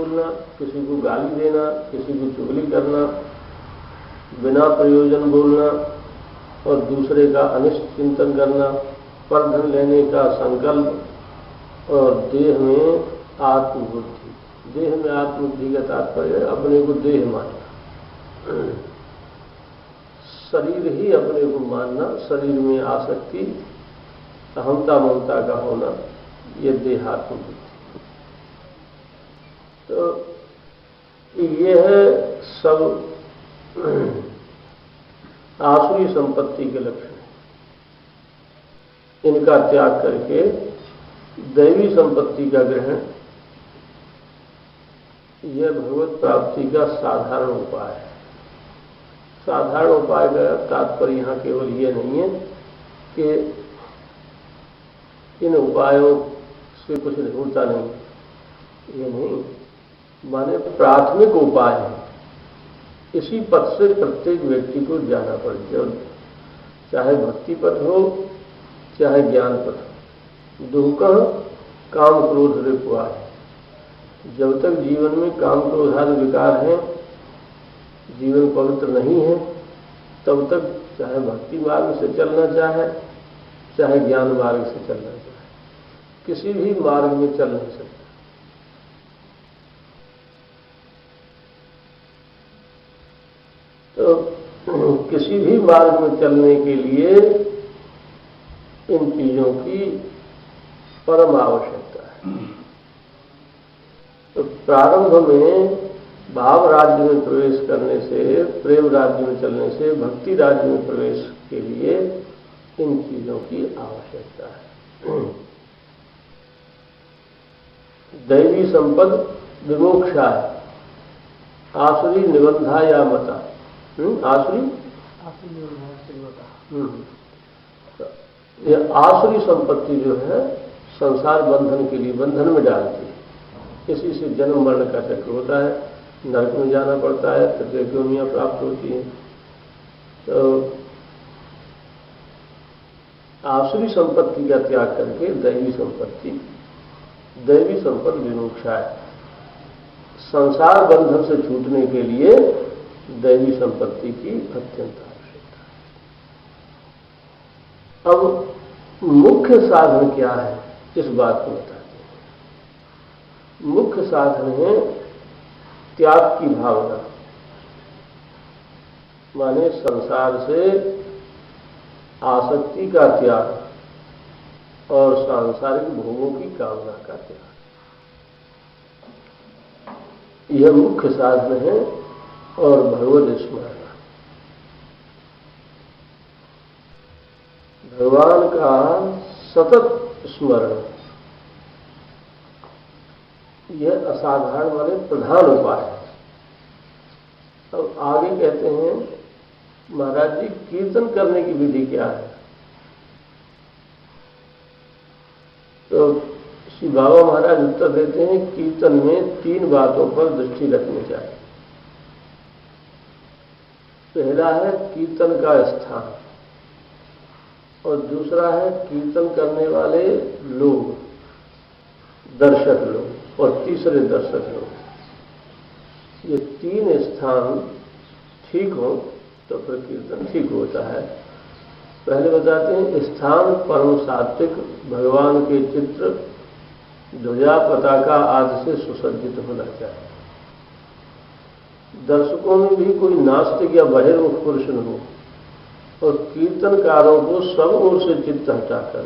बोलना, किसी को गाली देना, किसी को चुगली करना, बिना प्रयोजन बोलना और दूसरे का अनिष्ट चिंतन करना, परधन लेने का संकल्प और देह में आत्मबुद्धि। देह में आत्मबुद्धि का तात्पर्य अपने को देह मानना, शरीर ही अपने को मानना, शरीर में आसक्ति, अहंता ममता का होना, यह देहात्मबुद्धि। तो यह सब आसुरी संपत्ति के लक्षण हैं। इनका त्याग करके दैवी संपत्ति का ग्रहण, यह भगवत प्राप्ति का साधारण उपाय है। साधारण उपाय का तात्पर्य यहां केवल यह नहीं है कि इन उपायों से कुछ होता नहीं, ये नहीं, माने प्राथमिक उपाय है। इसी पथ से प्रत्येक व्यक्ति को जाना पड़ेगा, चाहे भक्ति पथ हो चाहे ज्ञान पथ हो। दुहकः काम क्रोध रिपुआ है। जब तक जीवन में काम क्रोध आदि विकार हैं, जीवन पवित्र नहीं है, तब तक चाहे भक्ति मार्ग से चलना चाहे ज्ञान मार्ग से चलना चाहे, किसी भी मार्ग में चल नहीं सकता। तो किसी भी मार्ग में चलने के लिए इन चीजों की परम आवश्यकता है। तो प्रारंभ में भाव राज्य में प्रवेश करने से, प्रेम राज्य में चलने से भक्ति राज्य में प्रवेश के लिए इन चीजों की आवश्यकता है। दैवी संपद विमोक्षा है, आसुरी निबंधा या मता। आसुरी यह आसुरी संपत्ति जो है संसार बंधन के लिए बंधन में डालती है। इसी से जन्म मरण का चक्र होता है, नरक में जाना पड़ता है, तृतीय योनियां प्राप्त होती हैं। तो आसुरी संपत्ति का त्याग करके दैवी संपत्ति विमोक्षा है। संसार बंधन से छूटने के लिए दैवी संपत्ति की अत्यंत आवश्यकता है। अब मुख्य साधन क्या है, इस बात को बताते हैं। मुख्य साधन है त्याग की भावना, माने संसार से आसक्ति का त्याग और सांसारिक भोगों की कामना का त्याग। यह मुख्य साधन है। और भगवद स्मरण, भगवान का सतत स्मरण, यह असाधारण माने प्रधान उपाय है। अब आगे कहते हैं महाराज जी कीर्तन करने की विधि क्या है। तो श्री बाबा महाराज उत्तर देते हैं कीर्तन में 3 बातों पर दृष्टि रखनी चाहिए। पहला है कीर्तन का स्थान, और दूसरा है कीर्तन करने वाले लोग, दर्शक लोग, और तीसरे दर्शक लोग। ये 3 स्थान ठीक हो तो फिर कीर्तन ठीक होता है। पहले बताते हैं स्थान परम सात्विक, भगवान के चित्र, ध्वजा पताका आदि से सुसज्जित होना चाहिए। दर्शकों में भी कोई नास्तिक या बहिर्मुख पुरुष न हो, और कीर्तनकारों को सब ओर से चित्त हटाकर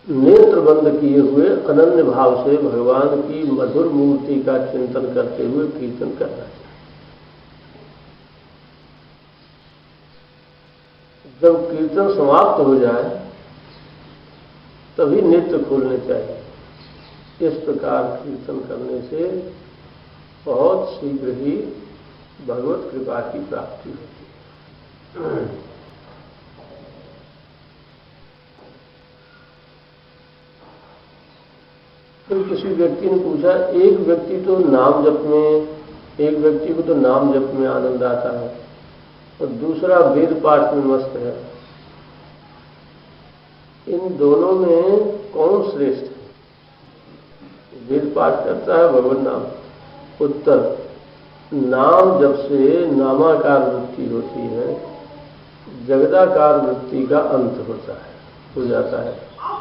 नेत्र बंद किए हुए अनन्य भाव से भगवान की मधुर मूर्ति का चिंतन करते हुए कीर्तन करना चाहिए। जब कीर्तन समाप्त हो जाए तभी नेत्र खोलने चाहिए। इस प्रकार कीर्तन करने से बहुत शीघ्र ही भगवत कृपा की प्राप्ति होती है। फिर किसी व्यक्ति ने पूछा, एक व्यक्ति तो नाम जप में, एक व्यक्ति को तो नाम जप में आनंद आता है और दूसरा वेद पाठ में मस्त है, इन दोनों में कौन श्रेष्ठ है? वेद पाठ करता है भगवान नाम? उत्तर, नाम जब से नामाकार वृत्ति होती है, जगदाकार वृत्ति का अंत होता है, हो जाता है।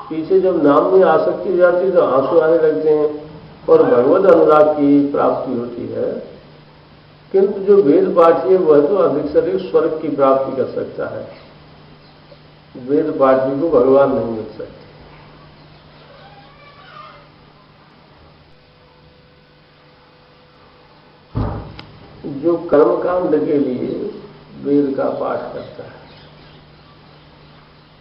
पीछे जब नाम में आसक्ति हो जाती है तो आंसू आने लगते हैं और भगवत अनुराग की प्राप्ति होती है। किंतु जो वेद पाठी है वह तो अधिक से अधिक स्वर्ग की प्राप्ति कर सकता है, वेद पाठी को भगवान नहीं मिल सकते। जो कर्मकांड के लिए वेद का पाठ करता है,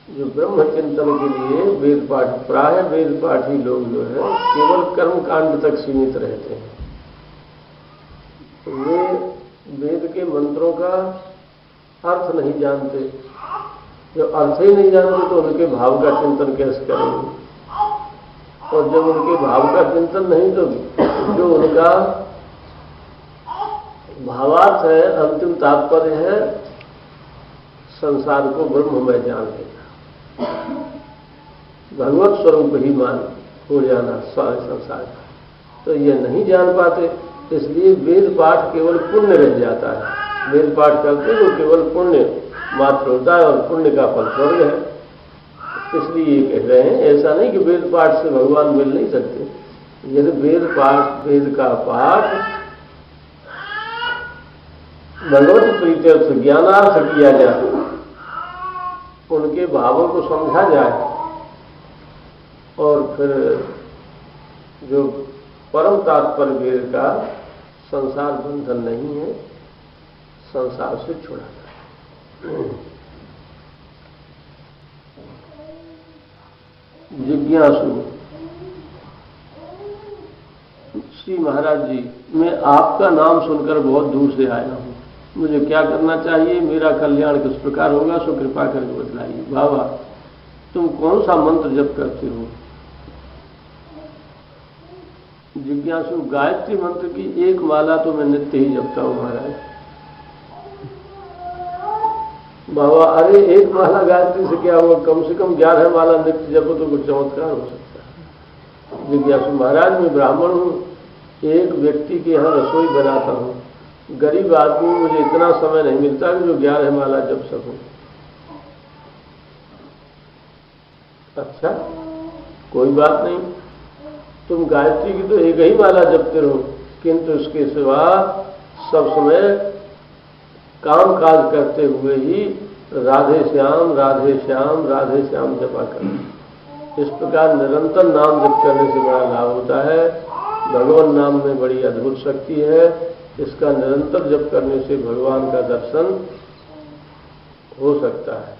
जो ब्रह्म चिंतन के लिए वेद पाठ, प्राय वेद पाठी लोग जो है केवल कर्मकांड तक सीमित रहते हैं। वे वेद के मंत्रों का अर्थ नहीं जानते। जो अर्थ ही नहीं जानते तो उनके भाव का चिंतन कैसे करेंगे? और जब उनके भाव का चिंतन नहीं तो जो उनका भावार्थ है, अंतिम तात्पर्य है संसार को ब्रह्ममय जान लेना, भगवत स्वरूप ही मान हो जाना सारे संसार का, तो ये नहीं जान पाते। इसलिए वेद पाठ केवल पुण्य रह जाता है। वेद पाठ करते तो केवल पुण्य मात्र होता है और पुण्य का फल स्वर्ग है। इसलिए ये कह रहे हैं, ऐसा नहीं कि वेद पाठ से भगवान मिल नहीं सकते। यदि वेद का पाठ भगवत प्रीत्यर्थ ज्ञानार्थ किया जाए, उनके भावों को समझा जाए और फिर जो परम तात्पर्य वेद का संसार बंधन नहीं है, संसार से छुड़ाता है। जिज्ञासु, श्री महाराज जी, मैं आपका नाम सुनकर बहुत दूर से आया हूं, मुझे क्या करना चाहिए, मेरा कल्याण किस प्रकार होगा, सो कृपा करके बतलाइए। बाबा, तुम कौन सा मंत्र जप करते हो? जिज्ञासु, गायत्री मंत्र की एक माला तो मैं नित्य ही जपता हूं महाराज। बाबा, अरे एक माला गायत्री से क्या हुआ, कम से कम 11 माला नित्य जपो तो कुछ चमत्कार हो सकता है। जिज्ञासु, महाराज मैं ब्राह्मण हूं, एक व्यक्ति के यहाँ रसोई बनाता हूं, गरीब आदमी, मुझे इतना समय नहीं मिलता कि जो 11 माला जप सकूं। अच्छा, कोई बात नहीं, तुम गायत्री की तो एक ही माला जपते रहो, किंतु इसके सिवा सब समय काम काज करते हुए ही राधे श्याम राधे श्याम राधे श्याम जपा करो। इस प्रकार निरंतर नाम जप करने से बड़ा लाभ होता है। भगवान नाम में बड़ी अद्भुत शक्ति है। इसका निरंतर जप करने से भगवान का दर्शन हो सकता है।